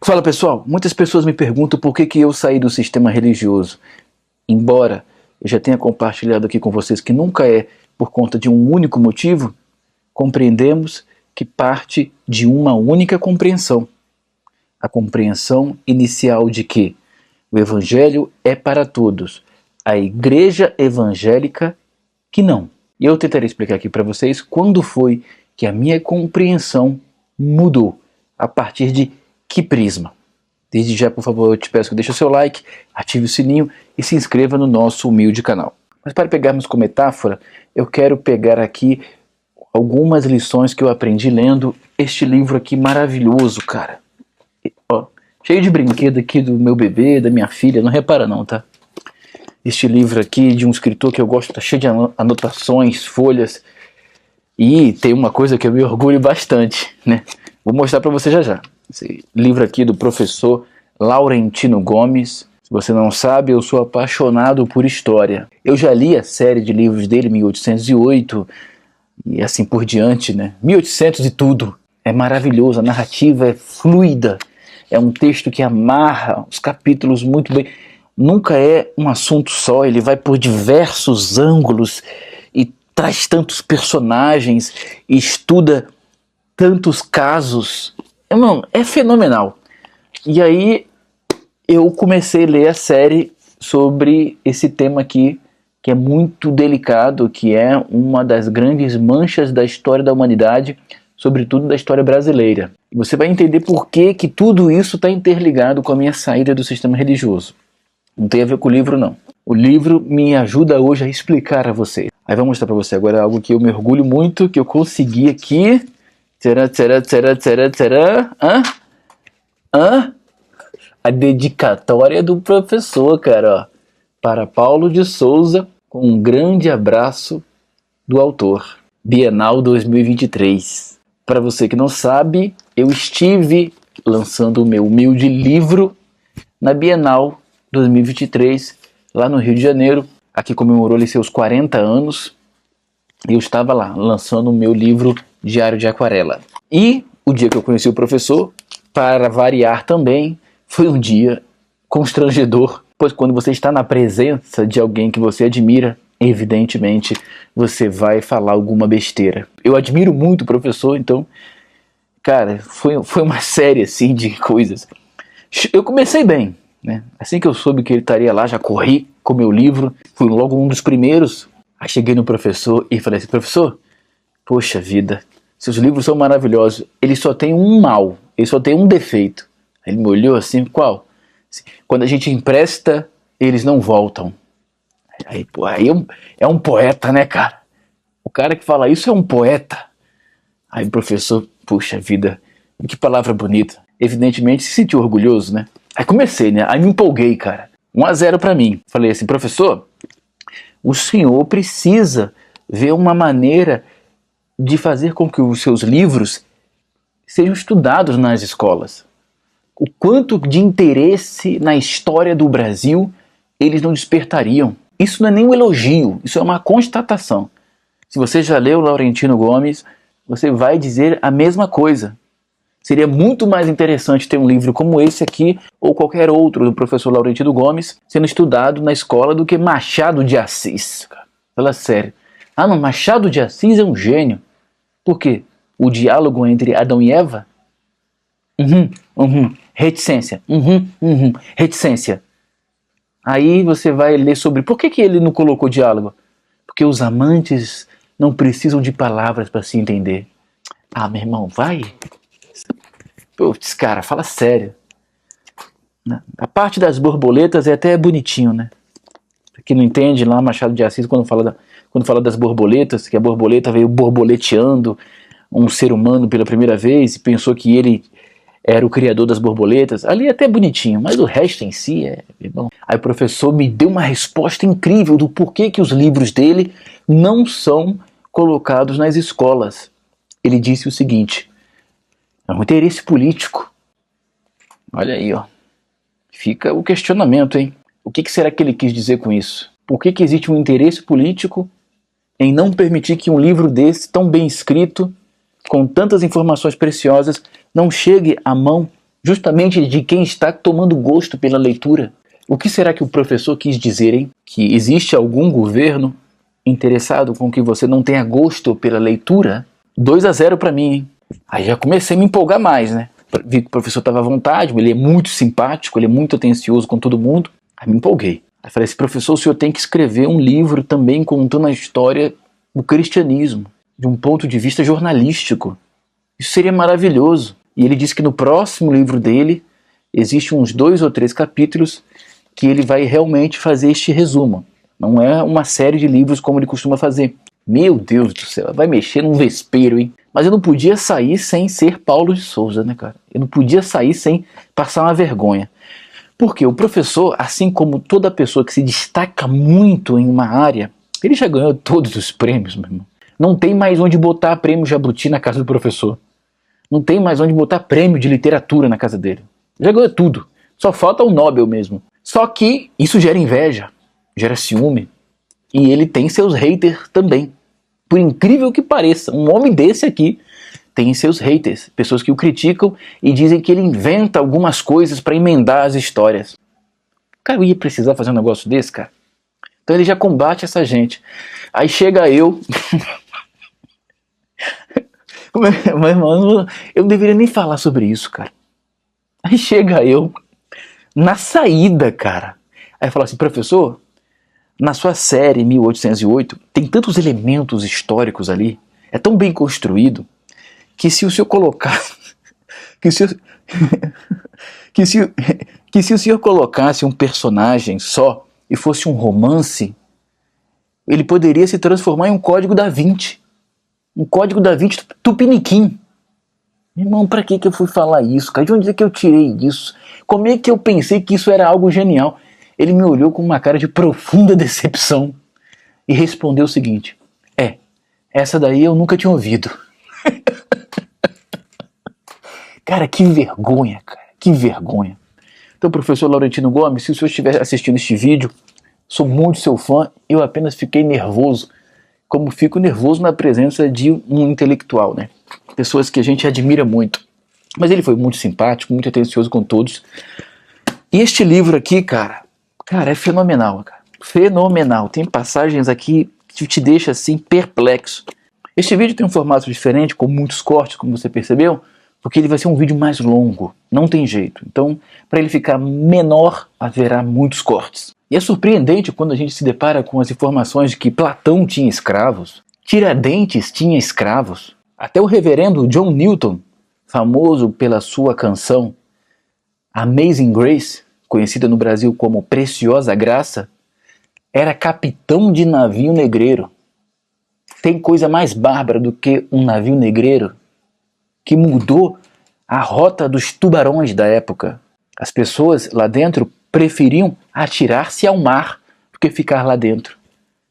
Fala pessoal, muitas pessoas me perguntam por que eu saí do sistema religioso. Embora eu já tenha compartilhado aqui com vocês que nunca é por conta de um único motivo, compreendemos que parte de uma única compreensão. A compreensão inicial de que o Evangelho é para todos, a Igreja Evangélica que não. E eu tentarei explicar aqui para vocês quando foi que a minha compreensão mudou, a partir de que prisma. Desde já, por favor, eu te peço que deixe o seu like, ative o sininho e se inscreva no nosso humilde canal. Mas para pegarmos como metáfora, eu quero pegar aqui algumas lições que eu aprendi lendo este livro aqui maravilhoso, cara. Ó, cheio de brinquedo aqui do meu bebê, da minha filha, não repara não, tá? Este livro aqui de um escritor que eu gosto, tá cheio de anotações, folhas, e tem uma coisa que eu me orgulho bastante, né? Vou mostrar para você já já. Esse livro aqui do professor Laurentino Gomes. Se você não sabe, eu sou apaixonado por história. Eu já li a série de livros dele, 1808, e assim por diante, né? 1800 e tudo. É maravilhoso, a narrativa é fluida. É um texto que amarra os capítulos muito bem. Nunca é um assunto só, ele vai por diversos ângulos e traz tantos personagens e estuda tantos casos. Irmão, é fenomenal. E aí eu comecei a ler a série sobre esse tema aqui, que é muito delicado, que é uma das grandes manchas da história da humanidade, sobretudo da história brasileira. E você vai entender por que tudo isso está interligado com a minha saída do sistema religioso. Não tem a ver com o livro, não. O livro me ajuda hoje a explicar a vocês. Aí vou mostrar para você agora algo que eu me orgulho muito, que eu consegui aqui. A dedicatória do professor, cara, ó. Para Paulo de Souza, com um grande abraço do autor. Bienal 2023. Para você que não sabe, eu estive lançando o meu humilde livro na Bienal 2023, lá no Rio de Janeiro. Aqui comemorou ali seus 40 anos. E eu estava lá, lançando o meu livro Diário de Aquarela. E o dia que eu conheci o professor, para variar também, foi um dia constrangedor, pois quando você está na presença de alguém que você admira, evidentemente você vai falar alguma besteira. Eu admiro muito o professor, então, cara, foi uma série assim de coisas. Eu comecei bem, né? Assim que eu soube que ele estaria lá, já corri com o meu livro, fui logo um dos primeiros. Aí cheguei no professor e falei assim: professor, poxa vida, seus livros são maravilhosos, ele só tem um mal, ele só tem um defeito. Ele me olhou assim: qual? Quando a gente empresta, eles não voltam. Aí, pô, aí é um poeta, né, cara? O cara que fala isso é um poeta. Aí o professor, puxa vida, que palavra bonita. Evidentemente se sentiu orgulhoso, né? Aí comecei, né? Aí me empolguei, cara. 1-0 pra mim. Falei assim: professor, o senhor precisa ver uma maneira de fazer com que os seus livros sejam estudados nas escolas. O quanto de interesse na história do Brasil eles não despertariam. Isso não é nem um elogio, isso é uma constatação. Se você já leu Laurentino Gomes, você vai dizer a mesma coisa. Seria muito mais interessante ter um livro como esse aqui, ou qualquer outro do professor Laurentino Gomes, sendo estudado na escola do que Machado de Assis. Fala sério. Ah, não, Machado de Assis é um gênio. Por quê? O diálogo entre Adão e Eva? Reticência. Reticência. Aí você vai ler sobre por que ele não colocou diálogo. Porque os amantes não precisam de palavras para se entender. Ah, meu irmão, vai. Putz, cara, fala sério. A parte das borboletas é até bonitinho, né? Pra quem não entende, lá Machado de Assis, quando fala das borboletas, que a borboleta veio borboleteando um ser humano pela primeira vez e pensou que ele era o criador das borboletas, ali é até bonitinho, mas o resto em si é bom. Aí o professor me deu uma resposta incrível do porquê que os livros dele não são colocados nas escolas. Ele disse o seguinte: é um interesse político. Olha aí, ó. Fica o questionamento, hein? O que será que ele quis dizer com isso? Por que existe um interesse político em não permitir que um livro desse, tão bem escrito, com tantas informações preciosas, não chegue à mão justamente de quem está tomando gosto pela leitura. O que será que o professor quis dizer, hein? Que existe algum governo interessado com que você não tenha gosto pela leitura? 2-0 para mim, hein? Aí já comecei a me empolgar mais, né? Vi que o professor estava à vontade, ele é muito simpático, ele é muito atencioso com todo mundo. Aí me empolguei. Aí falei assim, professor, o senhor tem que escrever um livro também contando a história do cristianismo, de um ponto de vista jornalístico. Isso seria maravilhoso. E ele disse que no próximo livro dele, existe uns 2 ou 3 capítulos que ele vai realmente fazer este resumo. Não é uma série de livros como ele costuma fazer. Meu Deus do céu, vai mexer num vespeiro, hein? Mas eu não podia sair sem ser Paulo de Souza, né, cara? Eu não podia sair sem passar uma vergonha. Porque o professor, assim como toda pessoa que se destaca muito em uma área, ele já ganhou todos os prêmios, meu irmão. Não tem mais onde botar prêmio Jabuti na casa do professor. Não tem mais onde botar prêmio de literatura na casa dele. Já ganhou tudo. Só falta o Nobel mesmo. Só que isso gera inveja, gera ciúme. E ele tem seus haters também. Por incrível que pareça, um homem desse aqui tem seus haters. Pessoas que o criticam e dizem que ele inventa algumas coisas para emendar as histórias. Cara, eu ia precisar fazer um negócio desse, cara? Então ele já combate essa gente. Aí chega eu... Mas, mano, eu não deveria nem falar sobre isso, cara. Aí chega eu, na saída, cara. Aí fala assim, professor, na sua série 1808, tem tantos elementos históricos ali, é tão bem construído, que se o senhor colocar... que se o senhor colocasse um personagem só e fosse um romance, ele poderia se transformar em um código da Vinci. Um código da Vinci tupiniquim. Irmão, pra que eu fui falar isso, cara? De onde é que eu tirei isso? Como é que eu pensei que isso era algo genial? Ele me olhou com uma cara de profunda decepção e respondeu o seguinte: essa daí eu nunca tinha ouvido. Cara, que vergonha, cara, que vergonha. Então, professor Laurentino Gomes, se o senhor estiver assistindo este vídeo, sou muito seu fã, eu apenas fiquei nervoso, como fico nervoso na presença de um intelectual, né? Pessoas que a gente admira muito. Mas ele foi muito simpático, muito atencioso com todos. E este livro aqui, cara, é fenomenal, cara. Fenomenal. Tem passagens aqui que te deixam assim perplexo. Este vídeo tem um formato diferente, com muitos cortes, como você percebeu, porque ele vai ser um vídeo mais longo. Não tem jeito. Então, para ele ficar menor, haverá muitos cortes. E é surpreendente quando a gente se depara com as informações de que Platão tinha escravos, Tiradentes tinha escravos, até o reverendo John Newton, famoso pela sua canção Amazing Grace, conhecida no Brasil como Preciosa Graça, era capitão de navio negreiro. Tem coisa mais bárbara do que um navio negreiro que mudou a rota dos tubarões da época. As pessoas lá dentro preferiam atirar-se ao mar do que ficar lá dentro.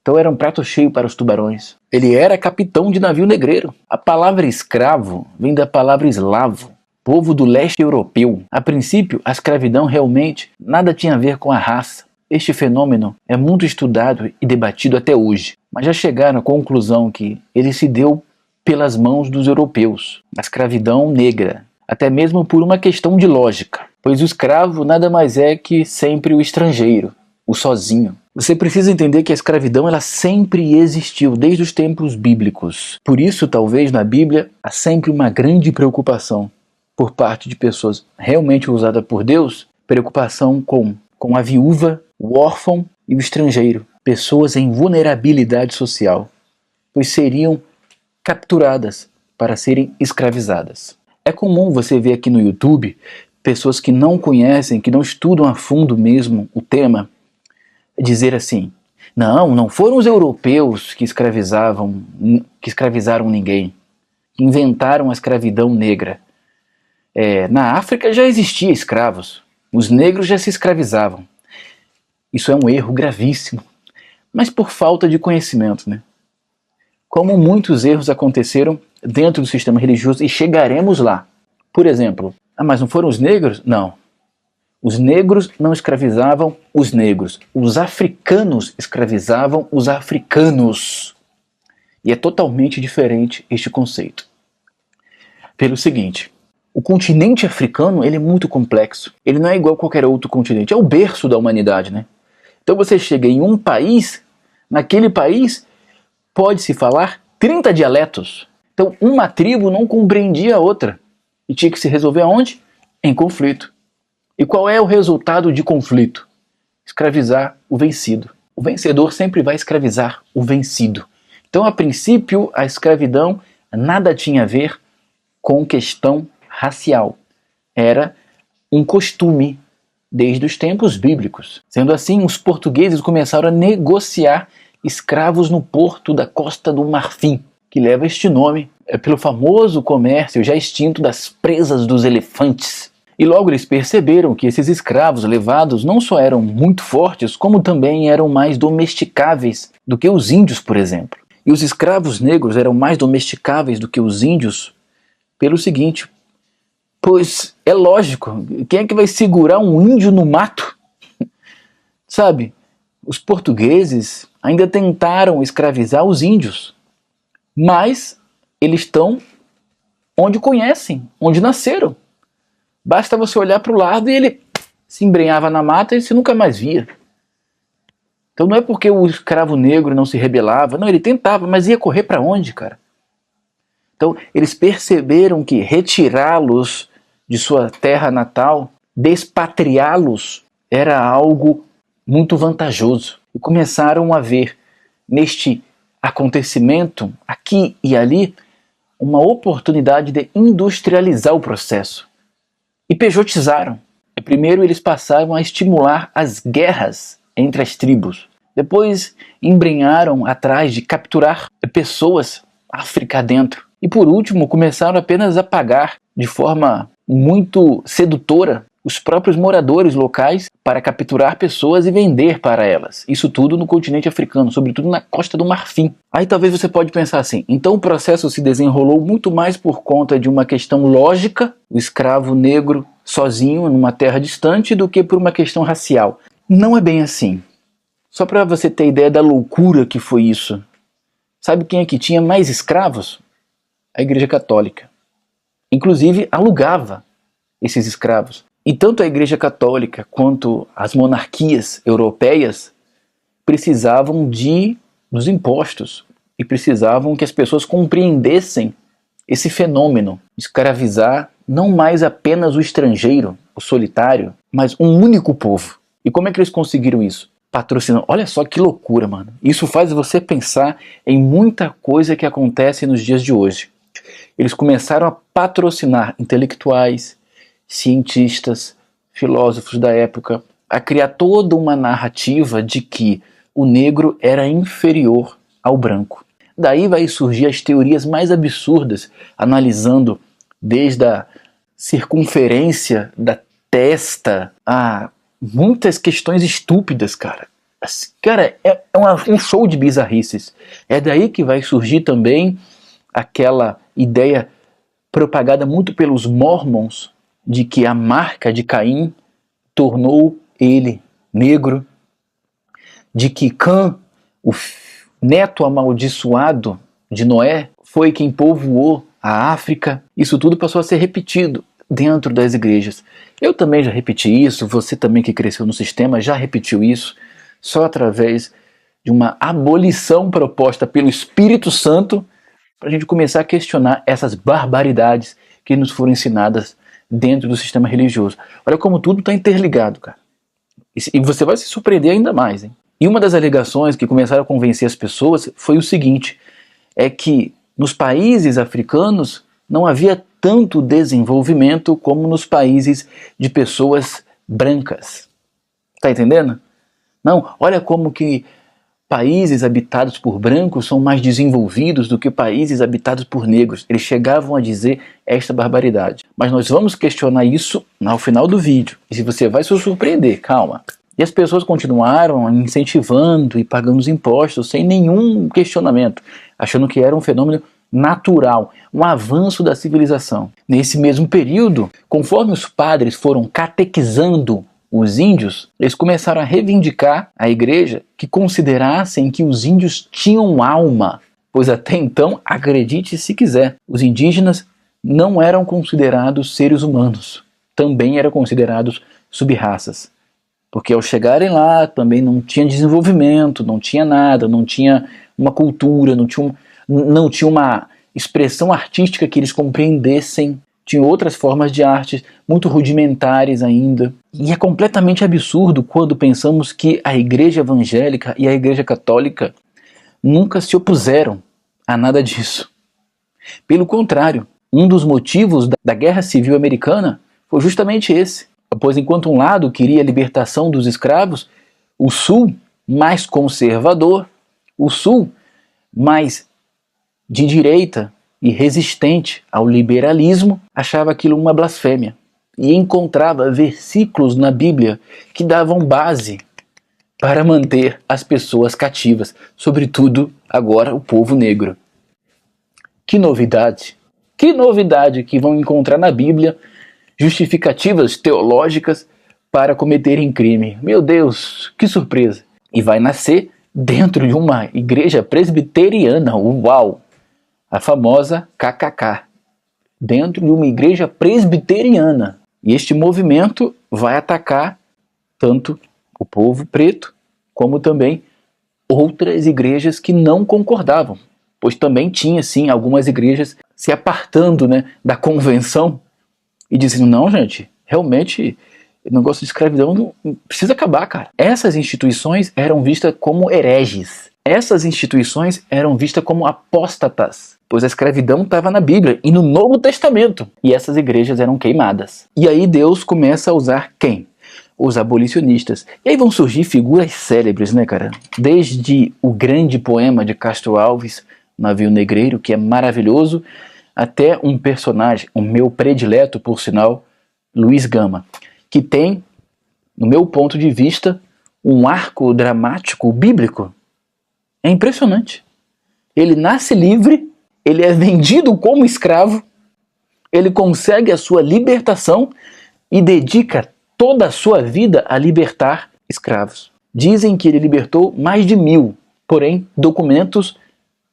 Então era um prato cheio para os tubarões. Ele era capitão de navio negreiro. A palavra escravo vem da palavra eslavo, povo do leste europeu. A princípio, a escravidão realmente nada tinha a ver com a raça. Este fenômeno é muito estudado e debatido até hoje, mas já chegaram à conclusão que ele se deu pelas mãos dos europeus, a escravidão negra, até mesmo por uma questão de lógica, pois o escravo nada mais é que sempre o estrangeiro, o sozinho. Você precisa entender que a escravidão ela sempre existiu, desde os tempos bíblicos. Por isso, talvez, na Bíblia, há sempre uma grande preocupação por parte de pessoas realmente usadas por Deus, preocupação com a viúva, o órfão e o estrangeiro, pessoas em vulnerabilidade social, pois seriam capturadas para serem escravizadas. É comum você ver aqui no YouTube pessoas que não conhecem, que não estudam a fundo mesmo o tema, dizer assim: não foram os europeus que escravizaram ninguém, que inventaram a escravidão negra. Na África já existia escravos, os negros já se escravizavam. Isso é um erro gravíssimo, mas por falta de conhecimento, né? Como muitos erros aconteceram dentro do sistema religioso e chegaremos lá. Por exemplo, mas não foram os negros? Não. Os negros não escravizavam os negros. Os africanos escravizavam os africanos. E é totalmente diferente este conceito. Pelo seguinte, O continente africano, ele é muito complexo. Ele não é igual a qualquer outro continente. É o berço da humanidade, né? Então você chega em um país, naquele país pode-se falar 30 dialetos. Então uma tribo não compreendia a outra. E tinha que se resolver aonde? Em conflito. E qual é o resultado de conflito? Escravizar o vencido. O vencedor sempre vai escravizar o vencido. Então, a princípio, a escravidão nada tinha a ver com questão racial. Era um costume desde os tempos bíblicos. Sendo assim, os portugueses começaram a negociar escravos no porto da Costa do Marfim, que leva este nome pelo famoso comércio já extinto das presas dos elefantes. E logo eles perceberam que esses escravos levados não só eram muito fortes, como também eram mais domesticáveis do que os índios, por exemplo. E os escravos negros eram mais domesticáveis do que os índios pelo seguinte: pois é lógico, quem é que vai segurar um índio no mato? Sabe, os portugueses ainda tentaram escravizar os índios, mas eles estão onde conhecem, onde nasceram. Basta você olhar para o lado e ele se embrenhava na mata e você nunca mais via. Então não é porque o escravo negro não se rebelava, não, ele tentava, mas ia correr para onde, cara? Então eles perceberam que retirá-los de sua terra natal, despatriá-los, era algo muito vantajoso. E começaram a ver neste acontecimento, aqui e ali, uma oportunidade de industrializar o processo. E pejotizaram. Primeiro eles passaram a estimular as guerras entre as tribos. Depois embrenharam atrás de capturar pessoas África dentro. E por último começaram apenas a pagar de forma muito sedutora os próprios moradores locais para capturar pessoas e vender para elas. Isso tudo no continente africano, sobretudo na Costa do Marfim. Aí talvez você pode pensar assim, então o processo se desenrolou muito mais por conta de uma questão lógica, o escravo negro sozinho numa terra distante, do que por uma questão racial. Não é bem assim. Só para você ter ideia da loucura que foi isso. Sabe quem é que tinha mais escravos? A Igreja Católica. Inclusive alugava esses escravos. E tanto a Igreja Católica quanto as monarquias europeias precisavam dos impostos e precisavam que as pessoas compreendessem esse fenômeno, escravizar não mais apenas o estrangeiro, o solitário, mas um único povo. E como é que eles conseguiram isso? Patrocinando. Olha só que loucura, mano. Isso faz você pensar em muita coisa que acontece nos dias de hoje. Eles começaram a patrocinar intelectuais, cientistas, filósofos da época, a criar toda uma narrativa de que o negro era inferior ao branco. Daí vai surgir as teorias mais absurdas, analisando desde a circunferência da testa a muitas questões estúpidas, cara. Cara, é um show de bizarrices. É daí que vai surgir também aquela ideia propagada muito pelos mormons de que a marca de Caim tornou ele negro, de que Cã, o neto amaldiçoado de Noé, foi quem povoou a África. Isso tudo passou a ser repetido dentro das igrejas. Eu também já repeti isso, você também que cresceu no sistema já repetiu isso, só através de uma abolição proposta pelo Espírito Santo para a gente começar a questionar essas barbaridades que nos foram ensinadas dentro do sistema religioso. Olha como tudo está interligado, cara. E você vai se surpreender ainda mais, hein? E uma das alegações que começaram a convencer as pessoas foi o seguinte, é que nos países africanos não havia tanto desenvolvimento como nos países de pessoas brancas. Tá entendendo? Não, olha como que países habitados por brancos são mais desenvolvidos do que países habitados por negros. Eles chegavam a dizer esta barbaridade. Mas nós vamos questionar isso no final do vídeo. E se você vai se surpreender, calma. E as pessoas continuaram incentivando e pagando os impostos sem nenhum questionamento, achando que era um fenômeno natural, um avanço da civilização. Nesse mesmo período, conforme os padres foram catequizando os índios, eles começaram a reivindicar a igreja que considerassem que os índios tinham alma, pois até então, acredite se quiser, os indígenas não eram considerados seres humanos, também eram considerados sub-raças. Porque ao chegarem lá também não tinha desenvolvimento, não tinha nada, não tinha uma cultura, não tinha uma expressão artística que eles compreendessem. Tinha outras formas de arte muito rudimentares ainda. E é completamente absurdo quando pensamos que a Igreja Evangélica e a Igreja Católica nunca se opuseram a nada disso. Pelo contrário, um dos motivos da Guerra Civil Americana foi justamente esse. Pois enquanto um lado queria a libertação dos escravos, o Sul, mais conservador, o Sul, mais de direita e resistente ao liberalismo, achava aquilo uma blasfêmia e encontrava versículos na Bíblia que davam base para manter as pessoas cativas, sobretudo agora o povo negro. Que novidade! Que novidade que vão encontrar na Bíblia justificativas teológicas para cometerem crime. Meu Deus, que surpresa! E vai nascer dentro de uma igreja presbiteriana, uau! A famosa KKK, dentro de uma igreja presbiteriana. E este movimento vai atacar tanto o povo preto, como também outras igrejas que não concordavam. Pois também tinha, sim, algumas igrejas se apartando, da convenção e dizendo, não, gente, realmente o negócio de escravidão não precisa acabar, cara. Essas instituições eram vistas como hereges. Essas instituições eram vistas como apóstatas, pois a escravidão estava na Bíblia e no Novo Testamento. E essas igrejas eram queimadas. E aí Deus começa a usar quem? Os abolicionistas. E aí vão surgir figuras célebres, cara? Desde o grande poema de Castro Alves, Navio Negreiro, que é maravilhoso, até um personagem, o meu predileto, por sinal, Luiz Gama, que tem, no meu ponto de vista, um arco dramático bíblico. É impressionante. Ele nasce livre, ele é vendido como escravo, ele consegue a sua libertação e dedica toda a sua vida a libertar escravos. Dizem que ele libertou mais de 1000, porém documentos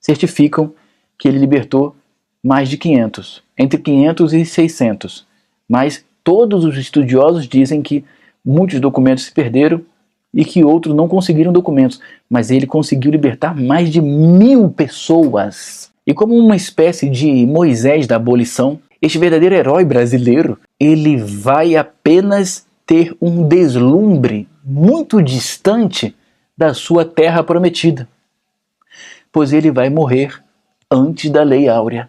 certificam que ele libertou mais de 500, entre 500 e 600. Mas todos os estudiosos dizem que muitos documentos se perderam e que outros não conseguiram documentos. Mas ele conseguiu libertar mais de 1000 pessoas. E como uma espécie de Moisés da abolição, este verdadeiro herói brasileiro, ele vai apenas ter um deslumbre muito distante da sua terra prometida. Pois ele vai morrer antes da Lei Áurea.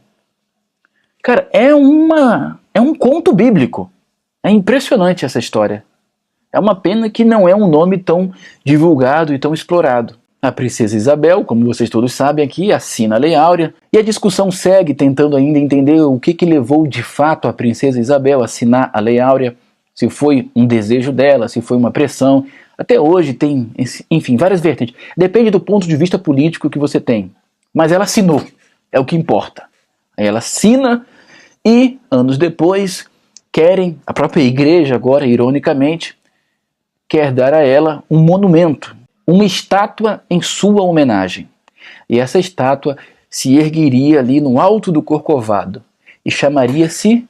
Cara, é um conto bíblico. É impressionante essa história. É uma pena que não é um nome tão divulgado e tão explorado. A princesa Isabel, como vocês todos sabem aqui, assina a Lei Áurea, e a discussão segue tentando ainda entender o que levou de fato a princesa Isabel a assinar a Lei Áurea, se foi um desejo dela, se foi uma pressão. Até hoje tem, enfim, várias vertentes. Depende do ponto de vista político que você tem. Mas ela assinou, é o que importa. Aí ela assina e, anos depois, a própria igreja agora, ironicamente, quer dar a ela um monumento, uma estátua em sua homenagem. E essa estátua se ergueria ali no alto do Corcovado e chamaria-se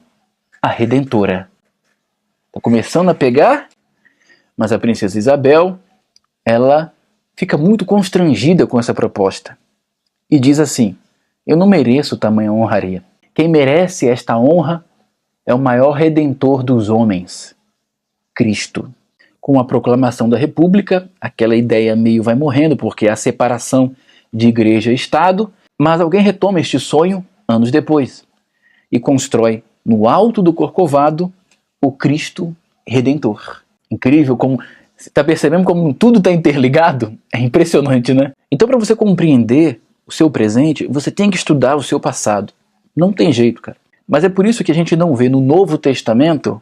a Redentora. Está começando a pegar, mas a princesa Isabel, ela fica muito constrangida com essa proposta e diz assim: eu não mereço tamanha honraria. Quem merece esta honra é o maior redentor dos homens, Cristo. Com a proclamação da República, aquela ideia meio vai morrendo, porque há separação de igreja e Estado, mas alguém retoma este sonho anos depois e constrói no alto do Corcovado o Cristo Redentor. Incrível como... Você está percebendo como tudo está interligado? É impressionante, né? Então, para você compreender o seu presente, você tem que estudar o seu passado. Não tem jeito, cara. Mas é por isso que a gente não vê no Novo Testamento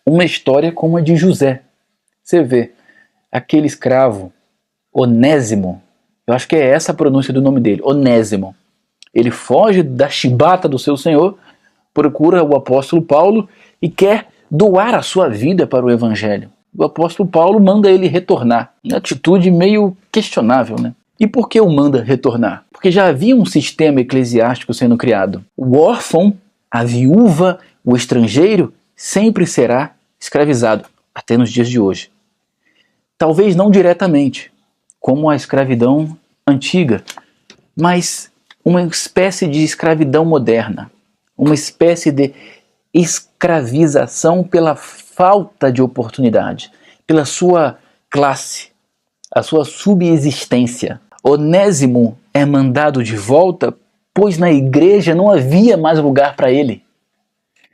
uma história como a de José. Você vê aquele escravo, Onésimo, eu acho que é essa a pronúncia do nome dele, Onésimo. Ele foge da chibata do seu senhor, procura o apóstolo Paulo e quer doar a sua vida para o evangelho. O apóstolo Paulo manda ele retornar, uma atitude meio questionável, né? E por que o manda retornar? Porque já havia um sistema eclesiástico sendo criado. O órfão A viúva, o estrangeiro, sempre será escravizado, até nos dias de hoje. Talvez não diretamente, como a escravidão antiga, mas uma espécie de escravidão moderna, uma espécie de escravização pela falta de oportunidade, pela sua classe, a sua subsistência. Onésimo é mandado de volta, pois na igreja não havia mais lugar para ele.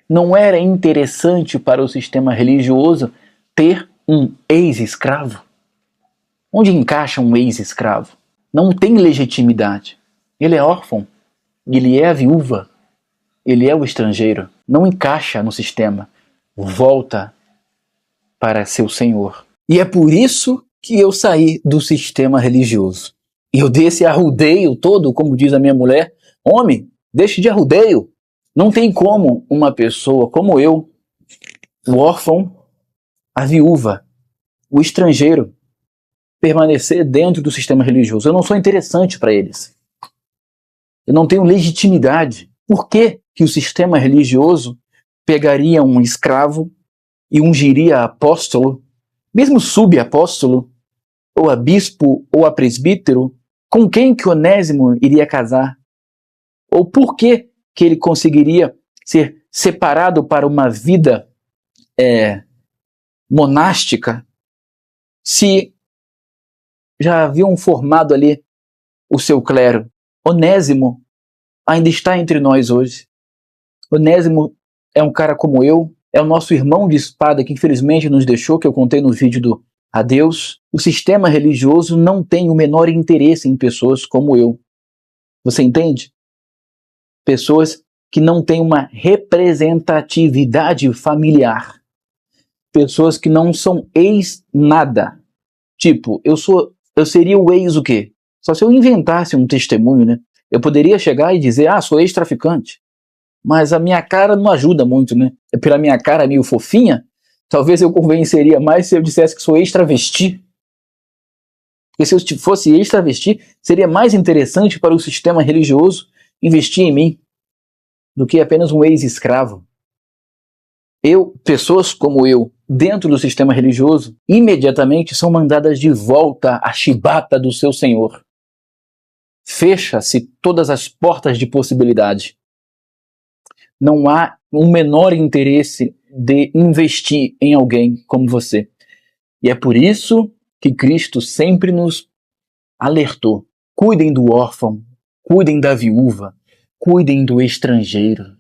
Não era interessante para o sistema religioso ter um ex-escravo. Onde encaixa um ex-escravo? Não tem legitimidade. Ele é órfão, ele é a viúva, ele é o estrangeiro. Não encaixa no sistema. Volta para seu senhor. E é por isso que eu saí do sistema religioso. E eu dei esse arrudeio todo, como diz a minha mulher. Homem, deixe de arrudeio. Não tem como uma pessoa como eu, o órfão, a viúva, o estrangeiro, permanecer dentro do sistema religioso. Eu não sou interessante para eles. Eu não tenho legitimidade. Por que que o sistema religioso pegaria um escravo e ungiria a apóstolo, mesmo subapóstolo, ou a bispo, ou a presbítero, com quem que Onésimo iria casar? Ou por que que ele conseguiria ser separado para uma vida monástica, se já haviam formado ali o seu clero? Onésimo ainda está entre nós hoje. Onésimo é um cara como eu, é o nosso irmão de espada que infelizmente nos deixou, que eu contei no vídeo do Adeus. O sistema religioso não tem o menor interesse em pessoas como eu. Você entende? Pessoas que não têm uma representatividade familiar. Pessoas que não são ex-nada. Tipo, eu seria o ex o quê? Só se eu inventasse um testemunho, né? Eu poderia chegar e dizer, sou ex-traficante. Mas a minha cara não ajuda muito, né? Pela minha cara meio fofinha, talvez eu convenceria mais se eu dissesse que sou ex-travesti. Porque se eu fosse ex-travesti, seria mais interessante para o sistema religioso investir em mim do que apenas um ex-escravo. Pessoas como eu, dentro do sistema religioso, imediatamente são mandadas de volta à chibata do seu senhor. Fecha-se todas as portas de possibilidade. Não há um menor interesse de investir em alguém como você. E é por isso que Cristo sempre nos alertou. Cuidem do órfão, cuidem da viúva, cuidem do estrangeiro,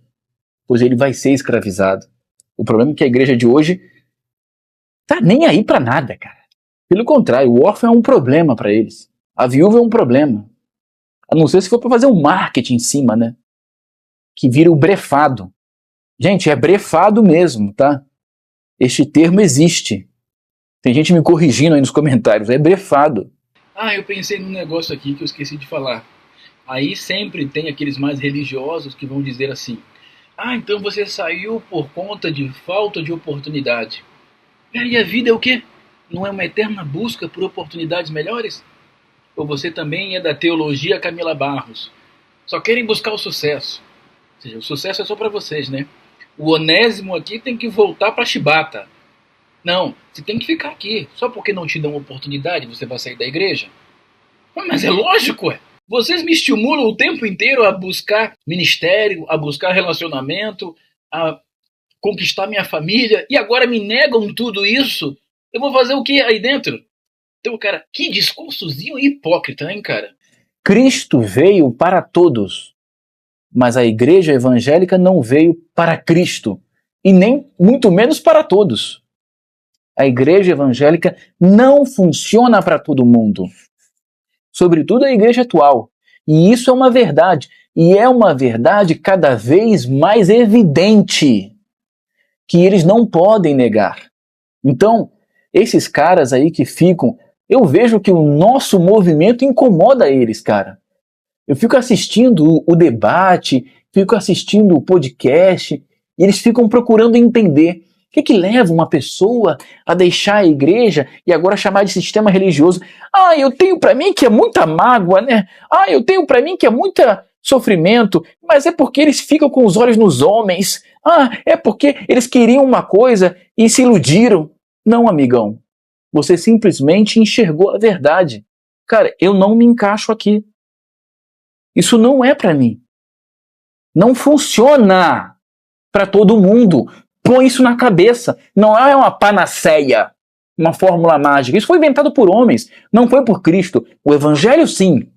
pois ele vai ser escravizado. O problema é que a igreja de hoje tá nem aí para nada, cara. Pelo contrário, o órfão é um problema para eles. A viúva é um problema. A não ser se for para fazer um marketing em cima, né? Que vira o brefado. Gente, é brefado mesmo, tá? Este termo existe. Tem gente me corrigindo aí nos comentários. É brefado. Eu pensei num negócio aqui que eu esqueci de falar. Aí sempre tem aqueles mais religiosos que vão dizer assim: então você saiu por conta de falta de oportunidade. E a vida é o quê? Não é uma eterna busca por oportunidades melhores? Ou você também é da teologia Camila Barros? Só querem buscar o sucesso. Ou seja, o sucesso é só para vocês, né? O Onésimo aqui tem que voltar para chibata. Não, você tem que ficar aqui. Só porque não te dão oportunidade você vai sair da igreja? Mas é lógico, ué. Vocês me estimulam o tempo inteiro a buscar ministério, a buscar relacionamento, a conquistar minha família, e agora me negam tudo isso. Eu vou fazer o que aí dentro? Então, cara, que discursozinho hipócrita, hein, cara? Cristo veio para todos, mas a igreja evangélica não veio para Cristo, e nem muito menos para todos. A igreja evangélica não funciona para todo mundo. Sobretudo a igreja atual. E isso é uma verdade. E é uma verdade cada vez mais evidente, que eles não podem negar. Então, esses caras aí que ficam... Eu vejo que o nosso movimento incomoda eles, cara. Eu fico assistindo o debate, fico assistindo o podcast, e eles ficam procurando entender o que leva uma pessoa a deixar a igreja e agora chamar de sistema religioso. Eu tenho para mim que é muita mágoa, né? Eu tenho para mim que é muita sofrimento, mas é porque eles ficam com os olhos nos homens. Ah, é porque eles queriam uma coisa e se iludiram. Não, amigão. Você simplesmente enxergou a verdade. Cara, eu não me encaixo aqui. Isso não é para mim. Não funciona para todo mundo. Põe isso na cabeça. Não é uma panaceia, uma fórmula mágica. Isso foi inventado por homens, não foi por Cristo. O evangelho, sim,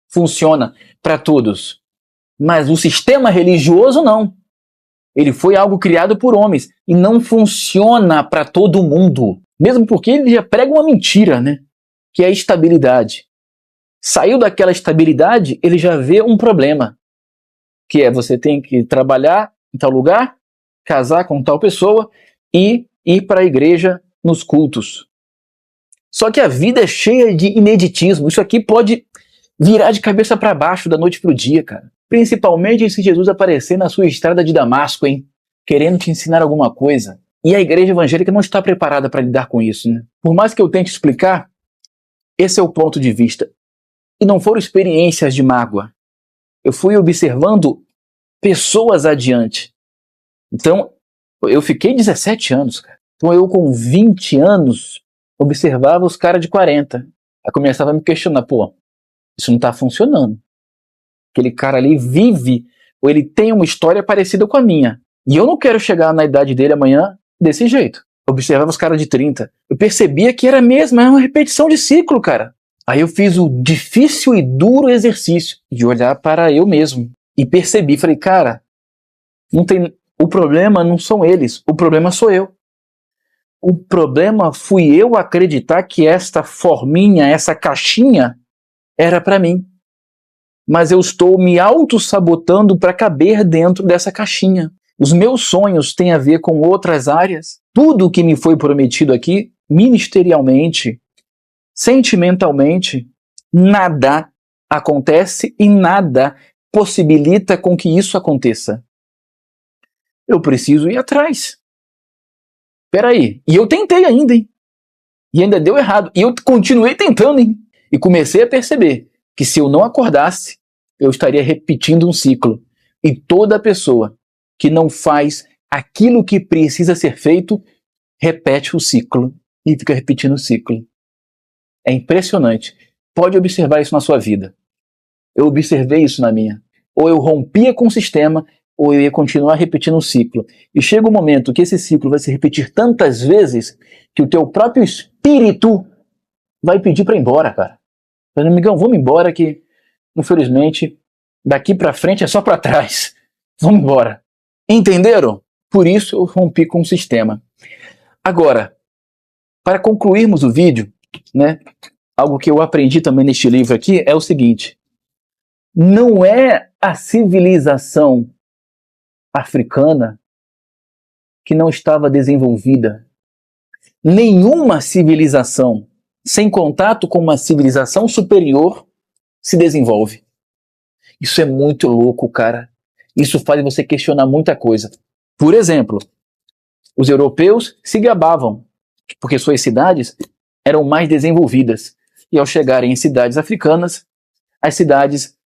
funciona para todos. Mas o sistema religioso, não. Ele foi algo criado por homens e não funciona para todo mundo. Mesmo porque ele já prega uma mentira, né? Que é a estabilidade. Saiu daquela estabilidade, ele já vê um problema. Que é você tem que trabalhar em tal lugar, casar com tal pessoa e ir para a igreja nos cultos. Só que a vida é cheia de ineditismo. Isso aqui pode virar de cabeça para baixo da noite para o dia, cara. Principalmente se Jesus aparecer na sua estrada de Damasco, hein? Querendo te ensinar alguma coisa. E a igreja evangélica não está preparada para lidar com isso, né? Por mais que eu tente explicar, esse é o ponto de vista. E não foram experiências de mágoa. Eu fui observando pessoas adiante. Então, eu fiquei 17 anos, cara. Então eu com 20 anos observava os caras de 40. Aí começava a me questionar, pô, isso não tá funcionando. Aquele cara ali vive, ou ele tem uma história parecida com a minha. E eu não quero chegar na idade dele amanhã desse jeito. Eu observava os caras de 30. Eu percebia que era mesmo, era uma repetição de ciclo, cara. Aí eu fiz o difícil e duro exercício de olhar para eu mesmo. E percebi, falei, cara, não tem... o problema não são eles, o problema sou eu. O problema fui eu acreditar que esta forminha, essa caixinha, era para mim. Mas eu estou me auto-sabotando para caber dentro dessa caixinha. Os meus sonhos têm a ver com outras áreas. Tudo o que me foi prometido aqui, ministerialmente, sentimentalmente, nada acontece e nada possibilita com que isso aconteça. Eu preciso ir atrás. Peraí, e eu tentei ainda, hein? E ainda deu errado. E eu continuei tentando, hein? E comecei a perceber que se eu não acordasse, eu estaria repetindo um ciclo. E toda pessoa que não faz aquilo que precisa ser feito, repete o ciclo. E fica repetindo o ciclo. É impressionante. Pode observar isso na sua vida. Eu observei isso na minha. Ou eu rompia com o sistema, ou eu ia continuar repetindo um ciclo. E chega um momento que esse ciclo vai se repetir tantas vezes que o teu próprio espírito vai pedir para ir embora, cara. Falando, amigão, vamos embora que, infelizmente, daqui para frente é só para trás. Vamos embora. Entenderam? Por isso eu rompi com o sistema. Agora, para concluirmos o vídeo, né, algo que eu aprendi também neste livro aqui é o seguinte: não é a civilização africana que não estava desenvolvida. Nenhuma civilização sem contato com uma civilização superior se desenvolve. Isso é muito louco, cara. Isso faz você questionar muita coisa. Por exemplo, os europeus se gabavam porque suas cidades eram mais desenvolvidas. E ao chegarem em cidades africanas, as cidades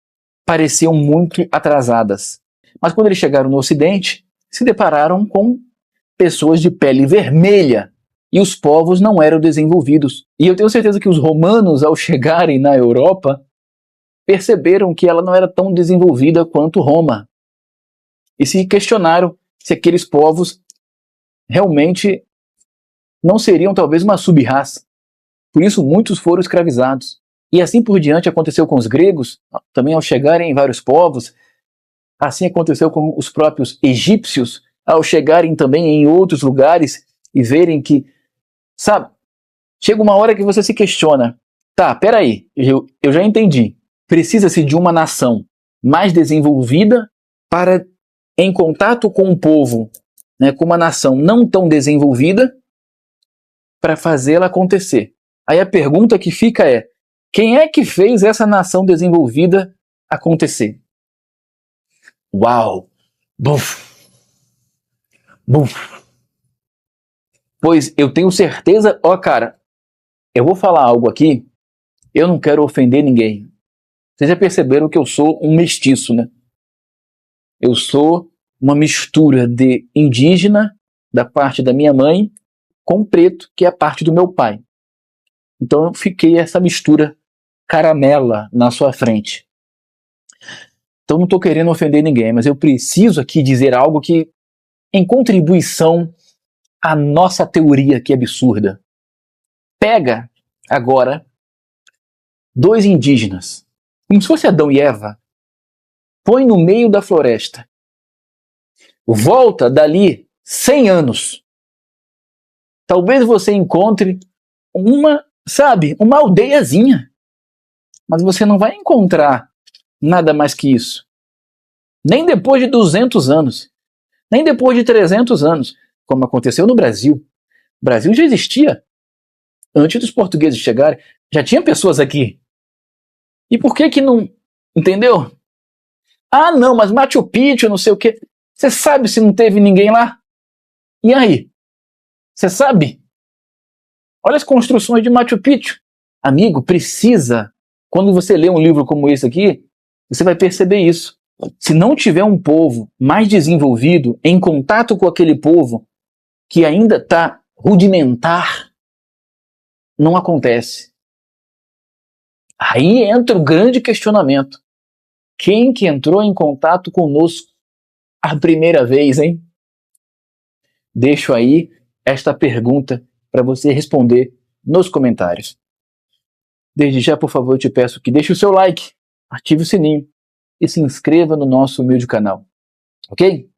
pareciam muito atrasadas. Mas quando eles chegaram no Ocidente, se depararam com pessoas de pele vermelha. E os povos não eram desenvolvidos. E eu tenho certeza que os romanos, ao chegarem na Europa, perceberam que ela não era tão desenvolvida quanto Roma. E se questionaram se aqueles povos realmente não seriam talvez uma sub-raça. Por isso muitos foram escravizados. E assim por diante aconteceu com os gregos, também ao chegarem em vários povos. Assim aconteceu com os próprios egípcios, ao chegarem também em outros lugares e verem que, sabe, chega uma hora que você se questiona. Tá, peraí, eu já entendi. Precisa-se de uma nação mais desenvolvida para, em contato com um povo, né, com uma nação não tão desenvolvida, para fazê-la acontecer. Aí a pergunta que fica é: quem é que fez essa nação desenvolvida acontecer? Uau! Buf! Buf! Pois eu tenho certeza, ó cara, eu vou falar algo aqui, eu não quero ofender ninguém, Vocês já perceberam que eu sou um mestiço, né? Eu sou uma mistura de indígena, da parte da minha mãe, com preto, que é a parte do meu pai. Então eu fiquei essa mistura caramela na sua frente. Então não estou querendo ofender ninguém, mas eu preciso aqui dizer algo que, em contribuição à nossa teoria que é absurda. Pega agora 2 indígenas, como se fosse Adão e Eva, põe no meio da floresta, volta dali 100 anos. Talvez você encontre uma aldeiazinha, mas você não vai encontrar nada mais que isso. Nem depois de 200 anos, nem depois de 300 anos, como aconteceu no Brasil. O Brasil já existia. Antes dos portugueses chegarem, já tinha pessoas aqui. E por que não... Entendeu? Ah, não, mas Machu Picchu, não sei o quê. Você sabe se não teve ninguém lá? E aí? Você sabe? Olha as construções de Machu Picchu. Amigo, precisa. Quando você lê um livro como esse aqui, você vai perceber isso. Se não tiver um povo mais desenvolvido, em contato com aquele povo que ainda está rudimentar, não acontece. Aí entra o grande questionamento. Quem que entrou em contato conosco a primeira vez, hein? Deixo aí esta pergunta para você responder nos comentários. Desde já, por favor, eu te peço que deixe o seu like, ative o sininho e se inscreva no nosso humilde canal. Ok?